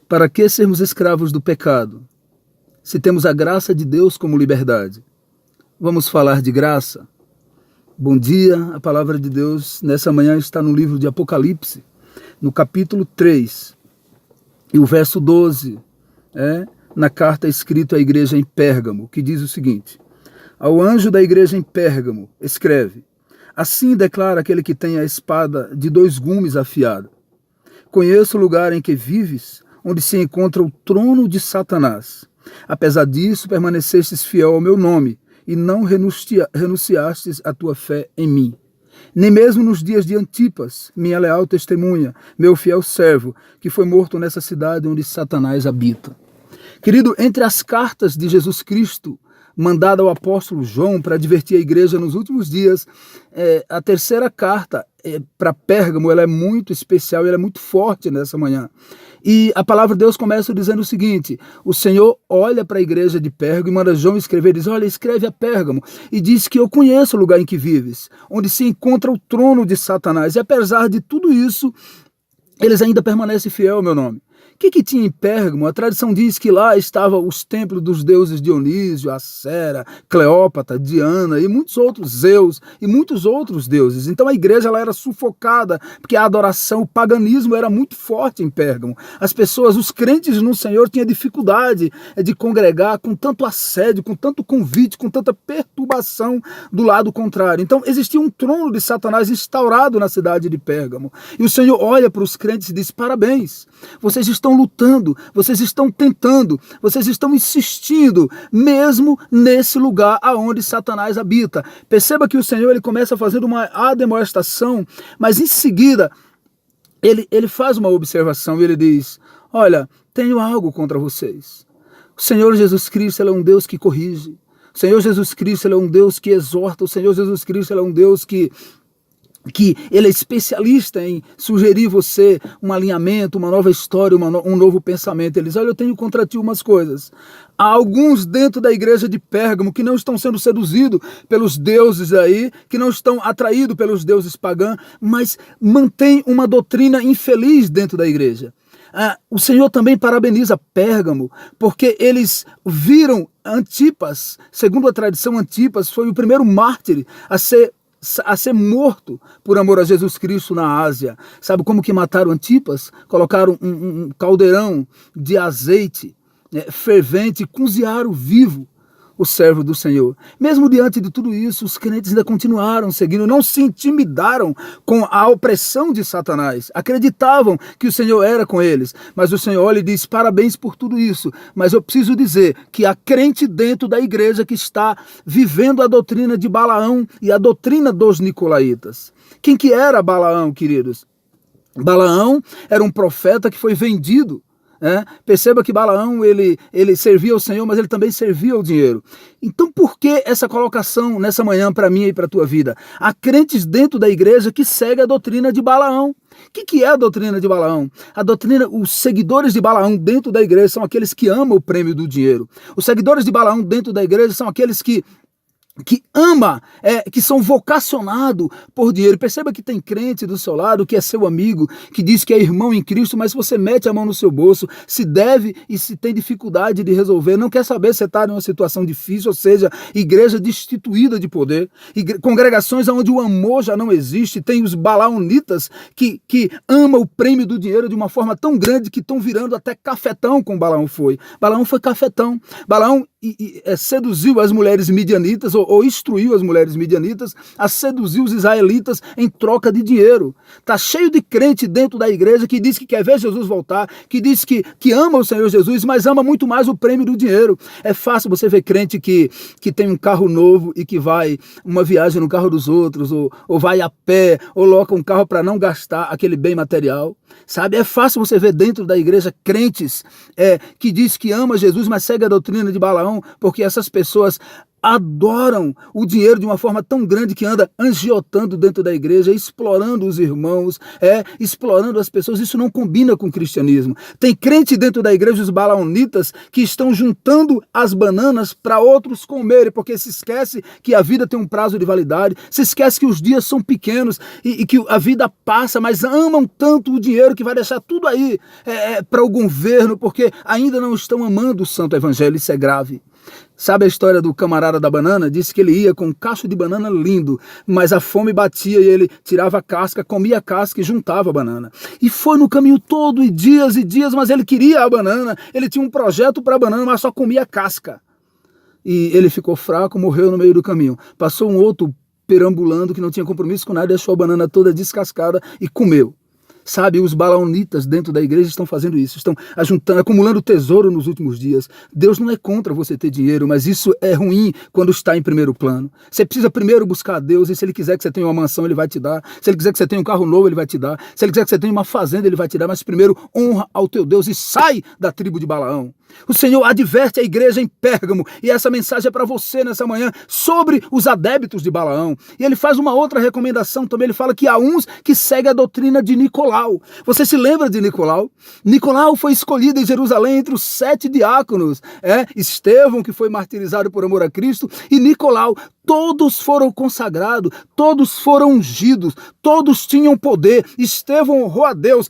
Para que sermos escravos do pecado, se temos a graça de Deus como liberdade? Vamos falar de graça? Bom dia, a palavra de Deus nessa manhã está no livro de Apocalipse, no capítulo 3, e o verso 12, na carta escrita à igreja em Pérgamo, que diz o seguinte: ao anjo da igreja em Pérgamo, escreve: assim declara aquele que tem a espada de 2 gumes afiada. Conheço o lugar em que vives, onde se encontra o trono de Satanás. Apesar disso, permanecestes fiel ao meu nome, e não renunciastes à tua fé em mim. Nem mesmo nos dias de Antipas, minha leal testemunha, meu fiel servo, que foi morto nessa cidade onde Satanás habita. Querido, entre as cartas de Jesus Cristo, mandada ao apóstolo João para advertir a igreja nos últimos dias, a terceira carta para Pérgamo, ela é muito especial, ela é muito forte nessa manhã. E a palavra de Deus começa dizendo o seguinte: o Senhor olha para a igreja de Pérgamo e manda João escrever, diz: olha, escreve a Pérgamo, e diz que eu conheço o lugar em que vives, onde se encontra o trono de Satanás, e apesar de tudo isso, eles ainda permanecem fiel ao meu nome. O que tinha em Pérgamo? A tradição diz que lá estavam os templos dos deuses Dionísio, Acera, Cleópatra, Diana e muitos outros, Zeus e muitos outros deuses. Então a igreja ela era sufocada, porque a adoração, o paganismo era muito forte em Pérgamo. As pessoas, os crentes no Senhor tinham dificuldade de congregar com tanto assédio, com tanto convite, com tanta perturbação do lado contrário. Então existia um trono de Satanás instaurado na cidade de Pérgamo. E o Senhor olha para os crentes e diz: parabéns, vocês estão lutando, vocês estão tentando, vocês estão insistindo, mesmo nesse lugar aonde Satanás habita. Perceba que o Senhor ele começa fazendo uma admoestação, mas em seguida ele faz uma observação e ele diz: olha, tenho algo contra vocês. O Senhor Jesus Cristo ele é um Deus que corrige, o Senhor Jesus Cristo ele é um Deus que exorta, o Senhor Jesus Cristo ele é um Deus que ele é especialista em sugerir você um alinhamento, uma nova história, um novo pensamento. Ele diz: olha, eu tenho contra ti umas coisas. Há alguns dentro da igreja de Pérgamo que não estão sendo seduzidos pelos deuses aí, que não estão atraídos pelos deuses pagãos, mas mantém uma doutrina infeliz dentro da igreja. O Senhor também parabeniza Pérgamo, porque eles viram Antipas. Segundo a tradição, Antipas foi o primeiro mártir a ser morto por amor a Jesus Cristo na Ásia. Sabe como que mataram Antipas? Colocaram um caldeirão de azeite fervente e cozinharam vivo o servo do Senhor. Mesmo diante de tudo isso, os crentes ainda continuaram seguindo, não se intimidaram com a opressão de Satanás, acreditavam que o Senhor era com eles, mas o Senhor olha e diz: parabéns por tudo isso, mas eu preciso dizer que há crente dentro da igreja que está vivendo a doutrina de Balaão e a doutrina dos nicolaítas. Quem que era Balaão, queridos? Balaão era um profeta que foi vendido. Perceba que Balaão ele servia ao Senhor, mas ele também servia ao dinheiro. Então por que essa colocação nessa manhã para mim e para a tua vida? Há crentes dentro da igreja que seguem a doutrina de Balaão. O que é a doutrina de Balaão? A doutrina, os seguidores de Balaão dentro da igreja são aqueles que amam o prêmio do dinheiro. Os seguidores de Balaão dentro da igreja são aqueles que ama, que são vocacionados por dinheiro. Perceba que tem crente do seu lado que é seu amigo, que diz que é irmão em Cristo, mas se você mete a mão no seu bolso, se deve e se tem dificuldade de resolver, não quer saber se está em uma situação difícil, ou seja, igreja destituída de poder, congregações onde o amor já não existe, tem os balaonitas que amam o prêmio do dinheiro de uma forma tão grande que estão virando até cafetão, como Balaão foi. Balaão foi cafetão. Balaão seduziu as mulheres midianitas, ou instruiu as mulheres midianitas a seduzir os israelitas em troca de dinheiro. Está cheio de crente dentro da igreja que diz que quer ver Jesus voltar, que diz que ama o Senhor Jesus, mas ama muito mais o prêmio do dinheiro. É fácil você ver crente que tem um carro novo e que vai uma viagem no carro dos outros, ou vai a pé, ou coloca um carro para não gastar aquele bem material. Sabe, é fácil você ver dentro da igreja crentes que diz que ama Jesus, mas segue a doutrina de Balaão, porque essas pessoas adoram o dinheiro de uma forma tão grande que anda agiotando dentro da igreja, explorando os irmãos, explorando as pessoas. Isso não combina com o cristianismo. Tem crente dentro da igreja, os balaonitas, que estão juntando as bananas para outros comerem, porque se esquece que a vida tem um prazo de validade, se esquece que os dias são pequenos e que a vida passa, mas amam tanto o dinheiro que vai deixar tudo aí para o governo, porque ainda não estão amando o santo evangelho. Isso é grave. Sabe a história do camarada da banana? Disse que ele ia com um cacho de banana lindo, mas a fome batia e ele tirava a casca, comia a casca e juntava a banana. E foi no caminho todo, e dias, mas ele queria a banana, ele tinha um projeto para a banana, mas só comia a casca. E ele ficou fraco, morreu no meio do caminho. Passou um outro perambulando que não tinha compromisso com nada, deixou a banana toda descascada e comeu. Sabe, os balaonitas dentro da igreja estão fazendo isso, estão ajuntando, acumulando tesouro nos últimos dias. Deus não é contra você ter dinheiro, mas isso é ruim quando está em primeiro plano. Você precisa primeiro buscar a Deus, e se Ele quiser que você tenha uma mansão, Ele vai te dar. Se Ele quiser que você tenha um carro novo, Ele vai te dar. Se Ele quiser que você tenha uma fazenda, Ele vai te dar. Mas primeiro honra ao teu Deus e sai da tribo de Balaão. O Senhor adverte a igreja em Pérgamo, e essa mensagem é para você nessa manhã, sobre os adébitos de Balaão. E ele faz uma outra recomendação também, ele fala que há uns que seguem a doutrina de Nicolau. Você se lembra de Nicolau? Nicolau foi escolhido em Jerusalém entre os 7 diáconos. Estevão, que foi martirizado por amor a Cristo, e Nicolau. Todos foram consagrados, todos foram ungidos, todos tinham poder. Estevão honrou a Deus,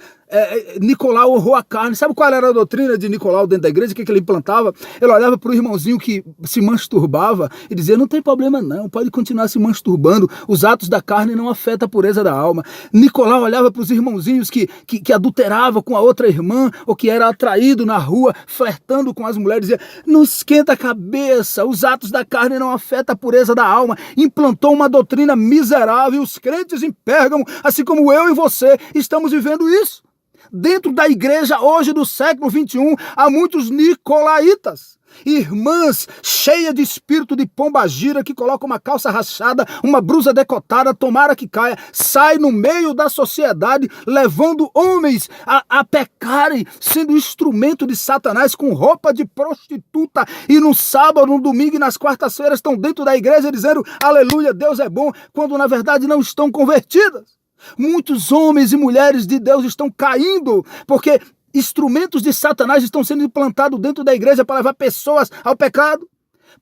Nicolau honrou a carne. Sabe qual era a doutrina de Nicolau dentro da igreja? O que ele implantava? Ele olhava para o irmãozinho que se masturbava e dizia: não tem problema não, pode continuar se masturbando, os atos da carne não afetam a pureza da alma. Nicolau olhava para os irmãozinhos que adulteravam com a outra irmã, ou que era atraído na rua, flertando com as mulheres, e dizia: não esquenta a cabeça, os atos da carne não afetam a pureza da alma. Implantou uma doutrina miserável. Os crentes em Pérgamo, assim como eu e você, estamos vivendo isso. Dentro da igreja hoje do século XXI, há muitos nicolaítas, irmãs cheias de espírito de pombagira, que colocam uma calça rachada, uma blusa decotada, tomara que caia, sai no meio da sociedade, levando homens a pecarem, sendo instrumento de Satanás, com roupa de prostituta, e no sábado, no domingo e nas quartas-feiras estão dentro da igreja dizendo: aleluia, Deus é bom, quando na verdade não estão convertidas. Muitos homens e mulheres de Deus estão caindo, porque instrumentos de Satanás estão sendo implantados dentro da igreja para levar pessoas ao pecado.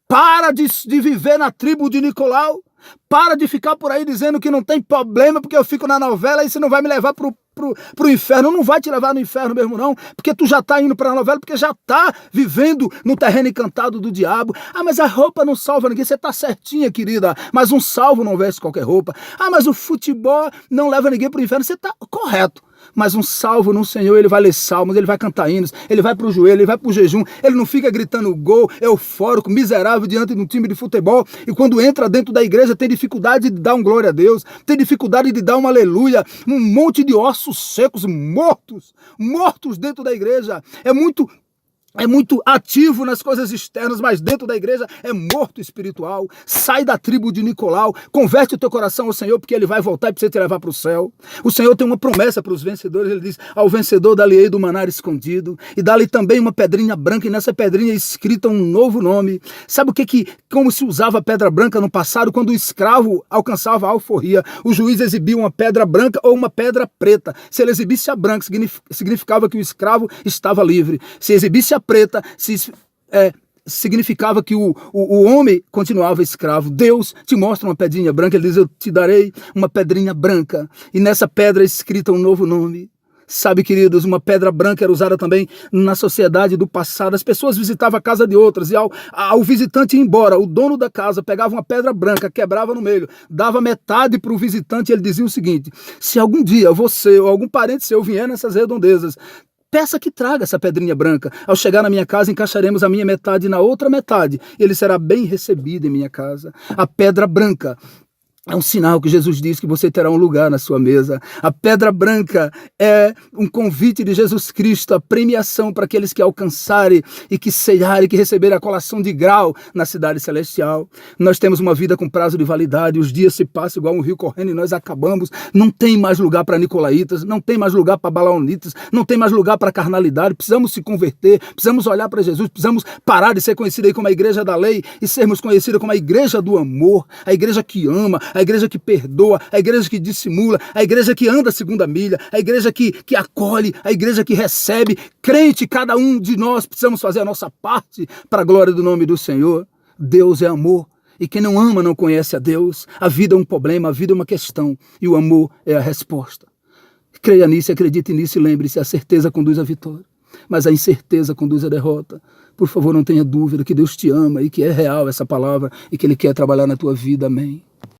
Para de viver na tribo de Nicolau. Para de ficar por aí dizendo que não tem problema, porque eu fico na novela e isso não vai me levar pro inferno. Não vai te levar no inferno mesmo não, porque tu já está indo para a novela, porque já está vivendo no terreno encantado do diabo. Mas a roupa não salva ninguém. Você está certinha, querida, mas um salvo não veste qualquer roupa. Mas o futebol não leva ninguém para o inferno. Você está correto. Mas um salvo no Senhor, ele vai ler salmos, ele vai cantar hinos, ele vai para o joelho, ele vai para o jejum, ele não fica gritando gol, eufórico, miserável diante de um time de futebol, e quando entra dentro da igreja tem dificuldade de dar um glória a Deus, tem dificuldade de dar um aleluia, um monte de ossos secos, mortos dentro da igreja. É muito ativo nas coisas externas, mas dentro da igreja é morto espiritual. Sai da tribo de Nicolau, converte o teu coração ao Senhor, porque Ele vai voltar e precisa te levar para o céu. O Senhor tem uma promessa para os vencedores. Ele diz: ao vencedor dá-lhe-ei do maná escondido, e dá-lhe também uma pedrinha branca, e nessa pedrinha é escrita um novo nome. Sabe como se usava a pedra branca no passado? Quando o escravo alcançava a alforria, o juiz exibia uma pedra branca ou uma pedra preta. Se ele exibisse a branca, significava que o escravo estava livre. Se exibisse a preta, significava que o homem continuava escravo. Deus te mostra uma pedrinha branca, Ele diz: eu te darei uma pedrinha branca, e nessa pedra é escrita um novo nome. Sabe, queridos, uma pedra branca era usada também na sociedade do passado. As pessoas visitavam a casa de outras, e ao visitante ir embora, o dono da casa pegava uma pedra branca, quebrava no meio, dava metade para o visitante, e ele dizia o seguinte: se algum dia você ou algum parente seu vier nessas redondezas, peça que traga essa pedrinha branca. Ao chegar na minha casa, encaixaremos a minha metade na outra metade. Ele será bem recebido em minha casa. A pedra branca É um sinal que Jesus diz que você terá um lugar na sua mesa. A pedra branca é um convite de Jesus Cristo, a premiação para aqueles que alcançarem e que cearem, que receberem a colação de grau na cidade celestial. Nós temos uma vida com prazo de validade, os dias se passam igual um rio correndo e nós acabamos. Não tem mais lugar para nicolaítas, não tem mais lugar para balaonitas, não tem mais lugar para carnalidade. Precisamos se converter, precisamos olhar para Jesus, precisamos parar de ser conhecidos aí como a igreja da lei e sermos conhecidos como a igreja do amor, a igreja que ama, a igreja que perdoa, a igreja que dissimula, a igreja que anda a segunda milha, a igreja que acolhe, a igreja que recebe. Crente, cada um de nós precisamos fazer a nossa parte para a glória do nome do Senhor. Deus é amor. E quem não ama não conhece a Deus. A vida é um problema, a vida é uma questão. E o amor é a resposta. Creia nisso, acredite nisso e lembre-se, a certeza conduz à vitória. Mas a incerteza conduz à derrota. Por favor, não tenha dúvida que Deus te ama e que é real essa palavra e que Ele quer trabalhar na tua vida. Amém.